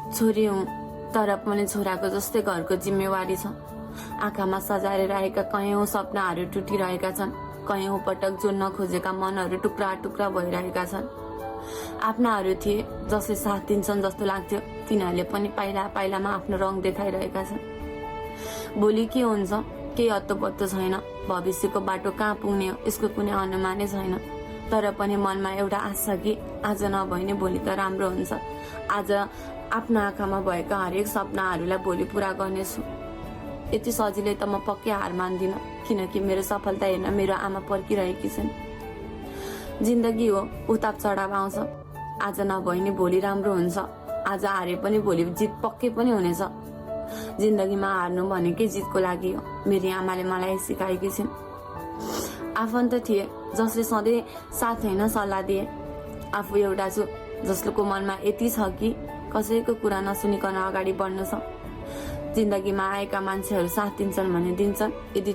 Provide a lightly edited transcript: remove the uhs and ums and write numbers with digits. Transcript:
छोरी हुँ तर पनि छोराको जस्तै घरको जिम्मेवारी छ। आँखामा सजाएर राखेका कयौं सपनाहरू टुटिरहेका छन्। कयौं पटक जोड्न खोजेका मनहरू टुक्रा टुक्रा भइरहेका छन्। आफ्नाहरू थिए जसले साथ दिन्छन् जस्तो लाग्थ्यो, तिनीहरूले पनि पाइला पाइलामा आफ्नो रङ देखाइरहेका छन्। भोलि के हुन्छ केही अत्तो छैन। भविष्यको बाटो कहाँ पुग्ने हो यसको कुनै अनुमानै छैन। तर पनि मनमा एउटा आशा कि आज नभए नि भोलि त राम्रो हुन्छ। आज आफ्नो आँखामा भएका हरेक सपनाहरूलाई भोलि पूरा गर्नेछु। यति सजिलै त म पक्कै हार मान्दिन, किनकि मेरो सफलता हेर्न मेरो आमा पर्खिरहेकी छिन्। जिन्दगी हो, उताप चढाव आउँछ। आज नभए नि भोलि राम्रो हुन्छ। आज हारे पनि भोलि जित पक्कै पनि हुनेछ। जिन्दगीमा हार्नु भनेकै जितको लागि हो, मेरी आमाले मलाई सिकाएकी छिन्। आफन्त थिए जसले सधैँ साथ होइन सल्लाह दिए। आफू एउटा छु जसको मनमा यति छ कि कसैको कुरा नसुनिकन अगाडि बढ्नु छ। जिन्दगीमा आएका मान्छेहरू साथ दिन्छन् भने दिन्छन्, यदि